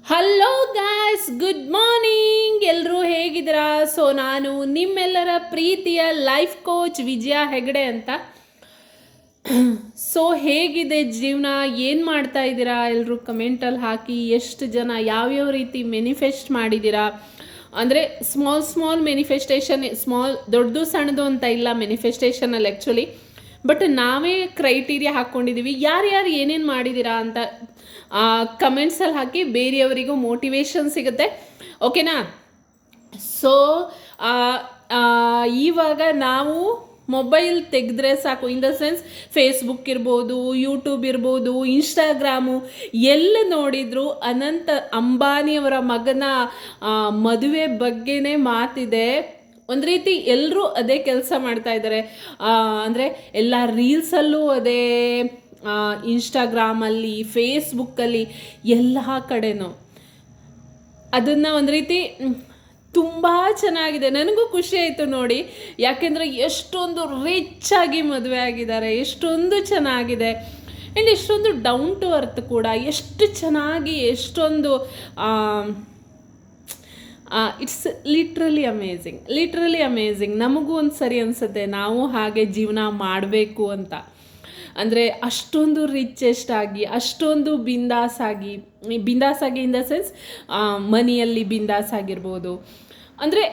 Hello guys, good morning. ಎಲ್ಲರೂ ಹೇಗಿದ್ದೀರಾ? So ನಾನು ನಿಮ್ಮೆಲ್ಲರ ಪ್ರೀತಿಯ ಲೈಫ್ ಕೋಚ್ ವಿಜಯ ಹೆಗಡೆ ಅಂತ. ಸೊ ಹೇಗಿದೆ ಜೀವನ, ಏನು ಮಾಡ್ತಾ ಇದ್ದೀರಾ? ಎಲ್ಲರೂ ಕಮೆಂಟಲ್ಲಿ ಹಾಕಿ. ಎಷ್ಟು ಜನ ಯಾವ್ಯಾವ ರೀತಿ ಮೆನಿಫೆಸ್ಟ್ ಮಾಡಿದ್ದೀರಾ ಅಂದರೆ ಸ್ಮಾಲ್ ಮೆನಿಫೆಸ್ಟೇಷನ್, ದೊಡ್ಡದು ಸಣ್ಣದು ಅಂತ ಇಲ್ಲ ಮೆನಿಫೆಸ್ಟೇಷನಲ್ಲಿ ಆ್ಯಕ್ಚುಲಿ. ಬಟ್ ನಾವೇ ಕ್ರೈಟೀರಿಯಾ ಹಾಕ್ಕೊಂಡಿದ್ದೀವಿ, ಯಾರ್ಯಾರು ಏನೇನು ಮಾಡಿದ್ದೀರಾ ಅಂತ ಕಮೆಂಟ್ಸಲ್ಲಿ ಹಾಕಿ. ಬೇರೆಯವರಿಗೂ ಮೋಟಿವೇಶನ್ ಸಿಗುತ್ತೆ, ಓಕೆನಾ? ಸೊ ಇವಾಗ ನಾವು ಮೊಬೈಲ್ ತೆಗೆದ್ರೆ ಸಾಕು, ಇನ್ ದ ಸೆನ್ಸ್ ಫೇಸ್ಬುಕ್ ಇರ್ಬೋದು, ಯೂಟ್ಯೂಬ್ ಇರ್ಬೋದು, ಇನ್ಸ್ಟಾಗ್ರಾಮು, ಎಲ್ಲ ನೋಡಿದ್ರು ಅನಂತ ಅಂಬಾನಿಯವರ ಮಗನ ಮದುವೆ ಬಗ್ಗೆನೇ ಮಾತಿದೆ. ಒಂದು ರೀತಿ ಎಲ್ಲರೂ ಅದೇ ಕೆಲಸ ಮಾಡ್ತಾ ಇದ್ದಾರೆ. ಅಂದರೆ ಎಲ್ಲ ರೀಲ್ಸಲ್ಲೂ ಅದೇ, ಇನ್ಸ್ಟಾಗ್ರಾಮಲ್ಲಿ, ಫೇಸ್ಬುಕ್ಕಲ್ಲಿ, ಎಲ್ಲ ಕಡೆನೂ ಅದನ್ನು ಒಂದು ರೀತಿ ತುಂಬ ಚೆನ್ನಾಗಿದೆ. ನನಗೂ ಖುಷಿ ಆಯಿತು ನೋಡಿ, ಯಾಕೆಂದರೆ ಎಷ್ಟೊಂದು ರಿಚ್ ಆಗಿ ಮದುವೆ ಆಗಿದ್ದಾರೆ, ಎಷ್ಟೊಂದು ಚೆನ್ನಾಗಿದೆ. ಆ್ಯಂಡ್ ಎಷ್ಟೊಂದು ಡೌನ್ ಟು ಅರ್ತ್ ಕೂಡ, ಎಷ್ಟು ಚೆನ್ನಾಗಿ, ಎಷ್ಟೊಂದು ಇಟ್ಸ್ ಲಿಟ್ರಲಿ ಅಮೇಝಿಂಗ್. ನಮಗೂ ಒಂದು ಸರಿ ಅನಿಸುತ್ತೆ ನಾವು ಹಾಗೆ ಜೀವನ ಮಾಡಬೇಕು ಅಂತ. ಅಂದರೆ ಅಷ್ಟೊಂದು ರಿಚೆಸ್ಟ್ ಆಗಿ, ಅಷ್ಟೊಂದು ಬಿಂದಾಸಾಗಿ ಇನ್ ದ ಸೆನ್ಸ್ ಮನಿಯಲ್ಲಿ ಬಿಂದಾಸ್ ಆಗಿರ್ಬೋದು, ಅಂದರೆ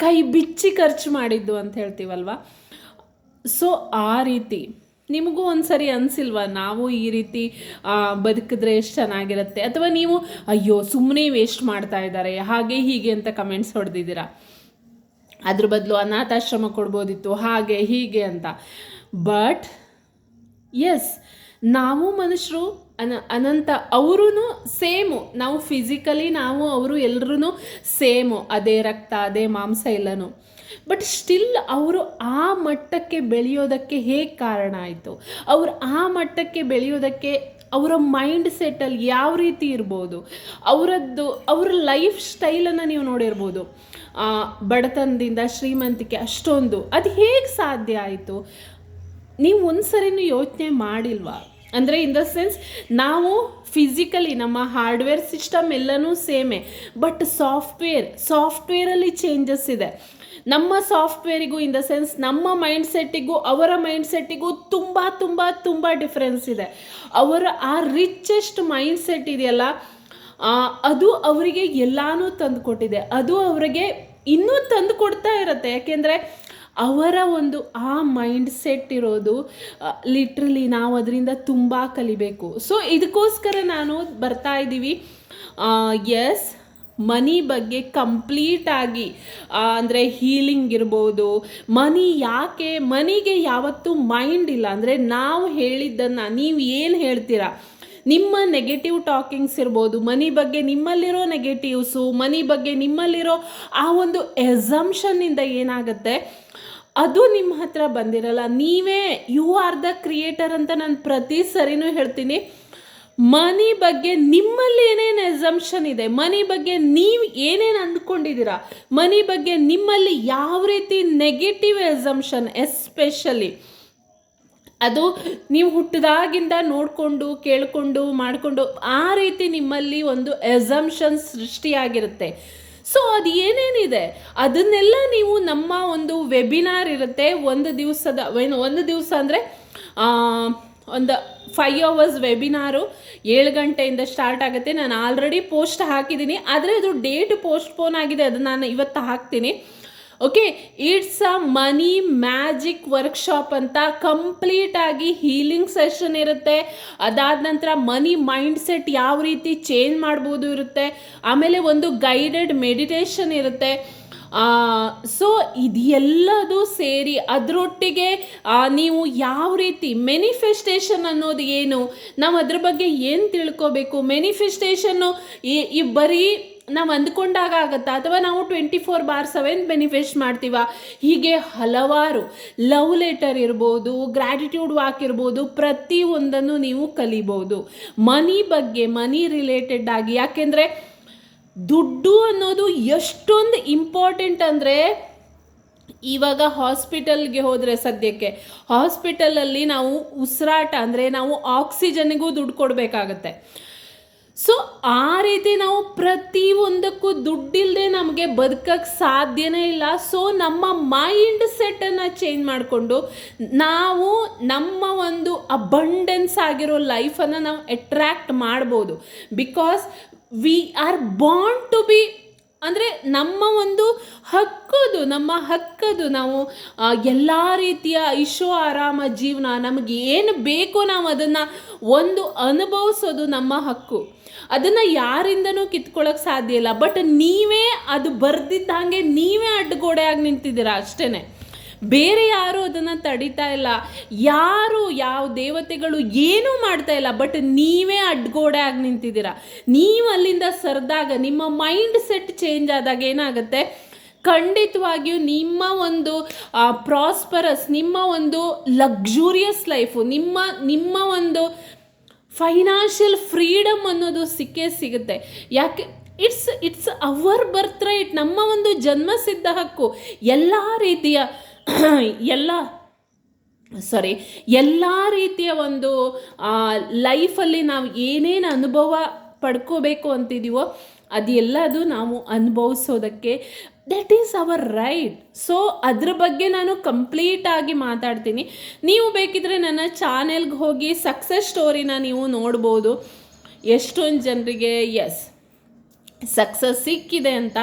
ಕೈ ಬಿಚ್ಚಿ ಖರ್ಚು ಮಾಡಿದ್ದು ಅಂತ ಹೇಳ್ತೀವಲ್ವ. ಸೊ ಆ ರೀತಿ ನಿಮಗೂ ಒಂದು ಸರಿ ಅನಿಸಿಲ್ವಾ, ನಾವು ಈ ರೀತಿ ಬದುಕಿದ್ರೆ ಎಷ್ಟು ಚೆನ್ನಾಗಿರುತ್ತೆ? ಅಥವಾ ನೀವು ಅಯ್ಯೋ ಸುಮ್ಮನೆ ವೇಸ್ಟ್ ಮಾಡ್ತಾ ಇದ್ದಾರೆ ಹಾಗೆ ಹೀಗೆ ಅಂತ ಕಮೆಂಟ್ಸ್ ಹೊಡೆದಿದ್ದೀರಾ, ಅದ್ರ ಬದಲು ಅನಾಥಾಶ್ರಮ ಕೊಡ್ಬೋದಿತ್ತು ಹಾಗೆ ಹೀಗೆ ಅಂತ. ಬಟ್ ಎಸ್, ನಾವು ಮನುಷ್ಯರು ಅನಂತ, ಅವರೂ ಸೇಮು, ನಾವು ಫಿಸಿಕಲಿ ನಾವು ಅವರು ಎಲ್ಲರೂ ಸೇಮು, ಅದೇ ರಕ್ತ ಅದೇ ಮಾಂಸ ಎಲ್ಲನೂ. ಬಟ್ ಸ್ಟಿಲ್ ಅವರು ಆ ಮಟ್ಟಕ್ಕೆ ಬೆಳೆಯೋದಕ್ಕೆ ಹೇಗೆ ಕಾರಣ ಆಯಿತು? ಅವರು ಆ ಮಟ್ಟಕ್ಕೆ ಬೆಳೆಯೋದಕ್ಕೆ ಅವರ ಮೈಂಡ್ ಸೆಟ್ಟಲ್ಲಿ ಯಾವ ರೀತಿ ಇರ್ಬೋದು, ಅವರ ಲೈಫ್ ಸ್ಟೈಲನ್ನು ನೀವು ನೋಡಿರ್ಬೋದು. ಬಡತನದಿಂದ ಶ್ರೀಮಂತಿಕೆ ಅಷ್ಟೊಂದು, ಅದು ಹೇಗೆ ಸಾಧ್ಯ ಆಯಿತು? ನೀವು ಒಂದು ಸರಿನೂ ಯೋಚನೆ ಮಾಡಿಲ್ವಾ? ಅಂದರೆ ಇನ್ ದ ಸೆನ್ಸ್ ನಾವು ಫಿಸಿಕಲಿ ನಮ್ಮ ಹಾರ್ಡ್ವೇರ್ ಸಿಸ್ಟಮ್ ಎಲ್ಲನೂ ಸೇಮೇ, ಬಟ್ ಸಾಫ್ಟ್ವೇರಲ್ಲಿ ಚೇಂಜಸ್ ಇದೆ. ನಮ್ಮ ಸಾಫ್ಟ್ವೇರಿಗೂ ಇನ್ ದ ಸೆನ್ಸ್ ನಮ್ಮ ಮೈಂಡ್ಸೆಟ್ಟಿಗೂ ಅವರ ಮೈಂಡ್ಸೆಟ್ಟಿಗೂ ತುಂಬ ತುಂಬ ತುಂಬ ಡಿಫ್ರೆನ್ಸ್ ಇದೆ. ಅವರ ಆ ರಿಚೆಸ್ಟ್ ಮೈಂಡ್ಸೆಟ್ ಇದೆಯಲ್ಲ, ಅದು ಅವರಿಗೆ ಎಲ್ಲನೂ ತಂದು ಕೊಟ್ಟಿದೆ, ಅದು ಅವರಿಗೆ ಇನ್ನೂ ತಂದು ಕೊಡ್ತಾ ಇರುತ್ತೆ. ಯಾಕೆಂದರೆ ಅವರ ಒಂದು ಆ ಮೈಂಡ್ ಸೆಟ್ ಇರೋದು ಲಿಟ್ರಲಿ ನಾವು ಅದರಿಂದ ತುಂಬ ಕಲಿಬೇಕು. ಸೊ ಇದಕ್ಕೋಸ್ಕರ ನಾನು ಬರ್ತಾ ಇದ್ದೀವಿ. ಎಸ್, ಮನಿ ಬಗ್ಗೆ ಕಂಪ್ಲೀಟಾಗಿ, ಅಂದರೆ ಹೀಲಿಂಗ್ ಇರ್ಬೋದು. ಮನಿಗೆ ಯಾವತ್ತೂ ಮೈಂಡ್ ಇಲ್ಲ. ಅಂದರೆ ನಾವು ಹೇಳಿದ್ದನ್ನು ನೀವು ಏನು ಹೇಳ್ತೀರಾ, ನಿಮ್ಮ ನೆಗೆಟಿವ್ ಟಾಕಿಂಗ್ಸ್ ಇರ್ಬೋದು, ಮನಿ ಬಗ್ಗೆ ನಿಮ್ಮಲ್ಲಿರೋ ನೆಗೆಟಿವ್ಸು, ಮನಿ ಬಗ್ಗೆ ನಿಮ್ಮಲ್ಲಿರೋ ಆ ಒಂದು ಎಸಂಪ್ಷನ್ನಿಂದ ಏನಾಗುತ್ತೆ, ಅದು ನಿಮ್ಮ ಹತ್ರ ಬಂದಿರಲ್ಲ. ನೀವೇ ಯು ಆರ್ ದ ಕ್ರಿಯೇಟರ್ ಅಂತ ನಾನು ಪ್ರತಿ ಸರಿನೂ ಹೇಳ್ತೀನಿ. ಮನಿ ಬಗ್ಗೆ ನಿಮ್ಮಲ್ಲಿ ಏನೇನು ಎಸಂಪ್ಷನ್ ಇದೆ, ಮನಿ ಬಗ್ಗೆ ನೀವು ಏನೇನು ಅಂದ್ಕೊಂಡಿದ್ದೀರಾ, ಮನಿ ಬಗ್ಗೆ ನಿಮ್ಮಲ್ಲಿ ಯಾವ ರೀತಿ ನೆಗೆಟಿವ್ ಎಸಂಪ್ಷನ್, ಎಸ್ಪೆಷಲಿ ಅದು ನೀವು ಹುಟ್ಟಿದಾಗಿಂದ ನೋಡಿಕೊಂಡು ಕೇಳಿಕೊಂಡು ಮಾಡಿಕೊಂಡು ಆ ರೀತಿ ನಿಮ್ಮಲ್ಲಿ ಒಂದು ಎಸಂಪ್ಷನ್ ಸೃಷ್ಟಿಯಾಗಿರುತ್ತೆ. ಸೊ ಅದು ಏನೇನಿದೆ ಅದನ್ನೆಲ್ಲ ನೀವು ನಮ್ಮ ಒಂದು ವೆಬಿನಾರ್ ಇರುತ್ತೆ, ಒಂದು ದಿವಸ ಅಂದರೆ ಒಂದು 5 hours ವೆಬಿನಾರು 7 ಗಂಟೆಯಿಂದ ಸ್ಟಾರ್ಟ್ ಆಗುತ್ತೆ. ನಾನು ಆಲ್ರೆಡಿ ಪೋಸ್ಟ್ ಹಾಕಿದ್ದೀನಿ, ಆದರೆ ಅದು ಡೇಟ್ ಪೋಸ್ಟ್ಪೋನ್ ಆಗಿದೆ, ಅದನ್ನು ನಾನು ಇವತ್ತು ಹಾಕ್ತೀನಿ. Okay, it's a money magic workshop ಅಂತ. ಕಂಪ್ಲೀಟಾಗಿ ಹೀಲಿಂಗ್ ಸೆಷನ್ ಇರುತ್ತೆ. ಅದಾದ ನಂತರ ಮನಿ ಮೈಂಡ್ ಸೆಟ್ ಯಾವ ರೀತಿ ಚೇಂಜ್ ಮಾಡ್ಬೋದು ಇರುತ್ತೆ. ಆಮೇಲೆ ಒಂದು ಗೈಡೆಡ್ ಮೆಡಿಟೇಷನ್ ಇರುತ್ತೆ. ಸೊ ಇದೆಲ್ಲದು ಸೇರಿ ಅದರೊಟ್ಟಿಗೆ ನೀವು ಯಾವ ರೀತಿ ಮೆನಿಫೆಸ್ಟೇಷನ್ ಅನ್ನೋದು ಏನು, ನಾವು ಅದ್ರ ಬಗ್ಗೆ ಏನು ತಿಳ್ಕೋಬೇಕು, ಮೆನಿಫೆಸ್ಟೇಷನ್ನು ಈ ಬರೀ ನಾವು ಅಂದ್ಕೊಂಡಾಗ ಆಗುತ್ತಾ, ಅಥವಾ ನಾವು 24/7 ಮೆನಿಫೆಸ್ಟ್ ಮಾಡ್ತೀವ? ಹೀಗೆ ಹಲವಾರು ಲವ್ ಲೆಟರ್ ಇರ್ಬೋದು, ಗ್ರ್ಯಾಟಿಟ್ಯೂಡ್ ವಾಕ್ ಇರ್ಬೋದು, ಪ್ರತಿಯೊಂದನ್ನು ನೀವು ಕಲಿಬೋದು ಮನಿ ಬಗ್ಗೆ, ಮನಿ ರಿಲೇಟೆಡ್ ಆಗಿ. ಯಾಕೆಂದರೆ ದುಡ್ಡು ಅನ್ನೋದು ಎಷ್ಟೊಂದು ಇಂಪಾರ್ಟೆಂಟ್ ಅಂದರೆ, ಇವಾಗ ಹಾಸ್ಪಿಟಲ್ಗೆ ಹೋದರೆ ಸದ್ಯಕ್ಕೆ ಹಾಸ್ಪಿಟಲಲ್ಲಿ ನಾವು ಉಸಿರಾಟ ಅಂದರೆ ನಾವು ಆಕ್ಸಿಜನ್ನಿಗೂ ದುಡ್ಡು ಕೊಡಬೇಕಾಗತ್ತೆ. ಸೊ ಆ ರೀತಿ ನಾವು ಪ್ರತಿಯೊಂದಕ್ಕೂ ದುಡ್ಡಿಲ್ಲದೆ ನಮಗೆ ಬದುಕಕ್ಕೆ ಸಾಧ್ಯನೇ ಇಲ್ಲ. ಸೊ ನಮ್ಮ ಮೈಂಡ್ ಸೆಟ್ಟನ್ನು ಚೇಂಜ್ ಮಾಡಿಕೊಂಡು ನಾವು ನಮ್ಮ ಒಂದು ಅಬಂಡೆನ್ಸ್ ಆಗಿರೋ ಲೈಫನ್ನು ನಾವು ಅಟ್ರ್ಯಾಕ್ಟ್ ಮಾಡ್ಬೋದು. Because we are born to be, ಅಂದರೆ ನಮ್ಮ ಒಂದು ನಮ್ಮ ಹಕ್ಕದು ನಾವು ಎಲ್ಲ ರೀತಿಯ ಆರಾಮ ಜೀವನ, ನಮಗೆ ಏನು ಬೇಕೋ ನಾವು ಅದನ್ನು ಒಂದು ಅನುಭವಿಸೋದು ನಮ್ಮ ಹಕ್ಕು. ಅದನ್ನು ಯಾರಿಂದನೂ ಕಿತ್ಕೊಳ್ಳೋಕೆ ಸಾಧ್ಯ ಇಲ್ಲ. ಬಟ್ ನೀವೇ ಅದು ಬರ್ದಿದ್ದಂಗೆ ನೀವೇ ಅಡ್ಡಗೋಡೆಯಾಗಿ ನಿಂತಿದ್ದೀರಾ ಅಷ್ಟೇ. ಬೇರೆ ಯಾರು ಅದನ್ನು ತಡೀತಾ ಇಲ್ಲ, ಯಾವ ದೇವತೆಗಳು ಏನೂ ಮಾಡ್ತಾ ಇಲ್ಲ. ಬಟ್ ನೀವೇ ಅಡ್ಡಗೋಡೆ ಆಗಿ ನಿಂತಿದ್ದೀರಾ. ನೀವು ಅಲ್ಲಿಂದ ಸರಿದಾಗ, ನಿಮ್ಮ ಮೈಂಡ್ ಸೆಟ್ ಚೇಂಜ್ ಆದಾಗ ಏನಾಗುತ್ತೆ, ಖಂಡಿತವಾಗಿಯೂ ನಿಮ್ಮ ಒಂದು ಪ್ರಾಸ್ಪರಸ್, ನಿಮ್ಮ ಒಂದು ಲಕ್ಸುರಿಯಸ್ ಲೈಫು, ನಿಮ್ಮ ಒಂದು ಫೈನಾನ್ಷಿಯಲ್ ಫ್ರೀಡಮ್ ಅನ್ನೋದು ಸಿಕ್ಕೇ ಸಿಗುತ್ತೆ. ಯಾಕೆ, ಇಟ್ಸ್ ಅವರ್ ಬರ್ತ್ ರೈಟ್, ನಮ್ಮ ಒಂದು ಜನ್ಮಸಿದ್ಧ ಹಕ್ಕು. ಎಲ್ಲ ರೀತಿಯ ಒಂದು ಲೈಫಲ್ಲಿ ನಾವು ಏನೇನು ಅನುಭವ ಪಡ್ಕೋಬೇಕು ಅಂತಿದ್ದೀವೋ ಅದೆಲ್ಲದು ನಾವು ಅನುಭವಿಸೋದಕ್ಕೆ that is our right. So ಅದ್ರ ಬಗ್ಗೆ ನಾನು ಕಂಪ್ಲೀಟಾಗಿ ಮಾತಾಡ್ತೀನಿ. ನೀವು ಬೇಕಿದ್ರೆ ನನ್ನ ಚಾನೆಲ್ಗೆ ಹೋಗಿ ಸಕ್ಸಸ್ ಸ್ಟೋರಿನ ನೀವು ನೋಡ್ಬೋದು. ಎಷ್ಟೊಂದು ಜನರಿಗೆ ಸಕ್ಸಸ್ ಸಿಕ್ಕಿದೆ ಅಂತ,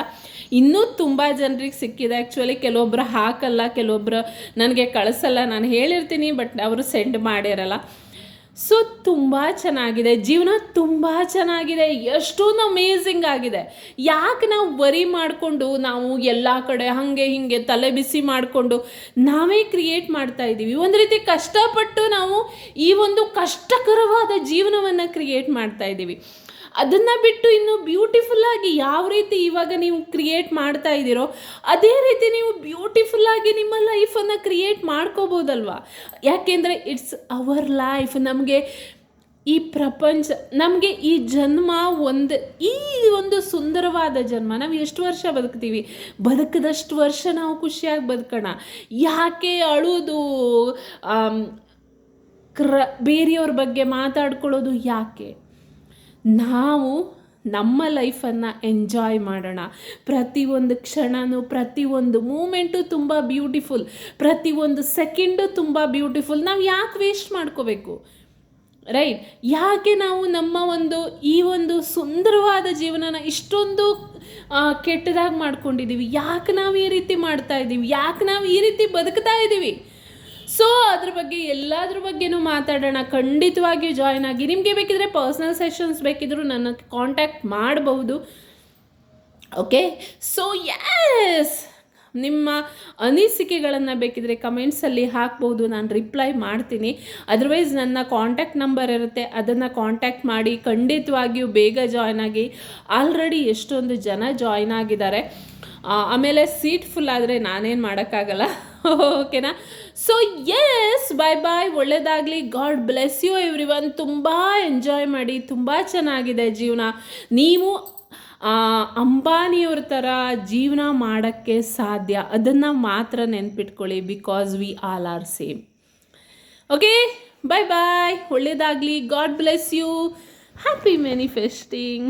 ಇನ್ನೂ ತುಂಬ ಜನರಿಗೆ ಸಿಕ್ಕಿದೆ. ಆ್ಯಕ್ಚುಲಿ ಕೆಲವೊಬ್ಬರು ಹಾಕಲ್ಲ, ಕೆಲವೊಬ್ಬರು ನನಗೆ ಕಳಿಸಲ್ಲ, ನಾನು ಹೇಳಿರ್ತೀನಿ ಬಟ್ ಅವರು ಸೆಂಡ್ ಮಾಡಿರಲ್ಲ. ಸೊ ತುಂಬ ಚೆನ್ನಾಗಿದೆ ಜೀವನ, ತುಂಬ ಚೆನ್ನಾಗಿದೆ, ಎಷ್ಟೊಂದು ಅಮೇಝಿಂಗ್ ಆಗಿದೆ. ಯಾಕೆ ನಾವು ವರಿ ಮಾಡಿಕೊಂಡು ನಾವು ಎಲ್ಲ ಕಡೆ ಹಾಗೆ ಹೀಗೆ ತಲೆ ಬಿಸಿ ಮಾಡಿಕೊಂಡು ನಾವೇ ಕ್ರಿಯೇಟ್ ಮಾಡ್ತಾ ಇದ್ದೀವಿ. ಒಂದು ರೀತಿ ಕಷ್ಟಪಟ್ಟು ನಾವು ಈ ಒಂದು ಕಷ್ಟಕರವಾದ ಜೀವನವನ್ನು ಕ್ರಿಯೇಟ್ ಮಾಡ್ತಾ ಇದ್ದೀವಿ. ಅದನ್ನು ಬಿಟ್ಟು ಇನ್ನು ಬ್ಯೂಟಿಫುಲ್ಲಾಗಿ ಯಾವ ರೀತಿ ಇವಾಗ ನೀವು ಕ್ರಿಯೇಟ್ ಮಾಡ್ತಾ ಇದ್ದೀರೋ ಅದೇ ರೀತಿ ನೀವು ಬ್ಯೂಟಿಫುಲ್ಲಾಗಿ ನಿಮ್ಮ ಲೈಫನ್ನು ಕ್ರಿಯೇಟ್ ಮಾಡ್ಕೋಬೋದಲ್ವ. ಯಾಕೆಂದರೆ ಇಟ್ಸ್ ಅವರ್ ಲೈಫ್. ನಮಗೆ ಈ ಪ್ರಪಂಚ, ನಮಗೆ ಈ ಜನ್ಮ ಈ ಒಂದು ಸುಂದರವಾದ ಜನ್ಮ. ನಾವು ಎಷ್ಟು ವರ್ಷ ಬದುಕ್ತೀವಿ, ಬದುಕದಷ್ಟು ವರ್ಷ ನಾವು ಖುಷಿಯಾಗಿ ಬದುಕೋಣ. ಯಾಕೆ ಅಳುವುದು, ಬೇರೆಯವ್ರ ಬಗ್ಗೆ ಮಾತಾಡ್ಕೊಳ್ಳೋದು ಯಾಕೆ? ನಾವು ನಮ್ಮ ಲೈಫನ್ನು ಎಂಜಾಯ್ ಮಾಡೋಣ. ಪ್ರತಿಯೊಂದು ಕ್ಷಣವೂ, ಪ್ರತಿಯೊಂದು ಮೂಮೆಂಟು ತುಂಬ ಬ್ಯೂಟಿಫುಲ್, ಪ್ರತಿಯೊಂದು ಸೆಕೆಂಡು ತುಂಬ ಬ್ಯೂಟಿಫುಲ್. ನಾವು ಯಾಕೆ ವೇಸ್ಟ್ ಮಾಡ್ಕೋಬೇಕು, ರೈಟ್? ಯಾಕೆ ನಾವು ನಮ್ಮ ಈ ಒಂದು ಸುಂದರವಾದ ಜೀವನನ ಇಷ್ಟೊಂದು ಕೆಟ್ಟದಾಗಿ ಮಾಡ್ಕೊಂಡಿದ್ದೀವಿ? ಯಾಕೆ ನಾವು ಈ ರೀತಿ ಮಾಡ್ತಾ ಇದ್ದೀವಿ? ಯಾಕೆ ನಾವು ಈ ರೀತಿ ಬದುಕ್ತಾ ಇದ್ದೀವಿ? ಸೊ ಅದ್ರ ಬಗ್ಗೆ ಎಲ್ಲದ್ರ ಬಗ್ಗೆನೂ ಮಾತಾಡೋಣ. ಖಂಡಿತವಾಗಿಯೂ ಜಾಯ್ನ್ ಆಗಿ. ನಿಮಗೆ ಬೇಕಿದ್ರೆ ಪರ್ಸ್ನಲ್ ಸೆಷನ್ಸ್ ಬೇಕಿದ್ರೂ ನನ್ನ ಕಾಂಟ್ಯಾಕ್ಟ್ ಮಾಡಬಹುದು. ಓಕೆ, ಸೊ ನಿಮ್ಮ ಅನಿಸಿಕೆಗಳನ್ನು ಬೇಕಿದ್ರೆ ಕಮೆಂಟ್ಸಲ್ಲಿ ಹಾಕ್ಬೋದು, ನಾನು ರಿಪ್ಲೈ ಮಾಡ್ತೀನಿ. ಅದರ್ವೈಸ್ ನನ್ನ ಕಾಂಟ್ಯಾಕ್ಟ್ ನಂಬರ್ ಇರುತ್ತೆ, ಅದನ್ನು ಕಾಂಟ್ಯಾಕ್ಟ್ ಮಾಡಿ. ಖಂಡಿತವಾಗಿಯೂ ಬೇಗ ಜಾಯ್ನ್ ಆಗಿ. ಆಲ್ರೆಡಿ ಎಷ್ಟೊಂದು ಜನ ಜಾಯ್ನ್ ಆಗಿದ್ದಾರೆ. ಆಮೇಲೆ ಸೀಟ್ ಫುಲ್ ಆದರೆ ನಾನೇನು ಮಾಡೋಕ್ಕಾಗಲ್ಲ. ಓಕೆನಾ? So bye. ಒಳ್ಳೆಯದಾಗಲಿ. God bless you everyone. ತುಂಬ ಎಂಜಾಯ್ ಮಾಡಿ. ತುಂಬ ಚೆನ್ನಾಗಿದೆ ಜೀವನ. ನೀವು ಅಂಬಾನಿಯವ್ರ ಥರ ಜೀವನ ಮಾಡೋಕ್ಕೆ ಸಾಧ್ಯ. ಅದನ್ನು ಮಾತ್ರ ನೆನ್ಪಿಟ್ಕೊಳ್ಳಿ. Because we all are same. Okay, bye. ಒಳ್ಳೆಯದಾಗಲಿ. God bless you. Happy manifesting.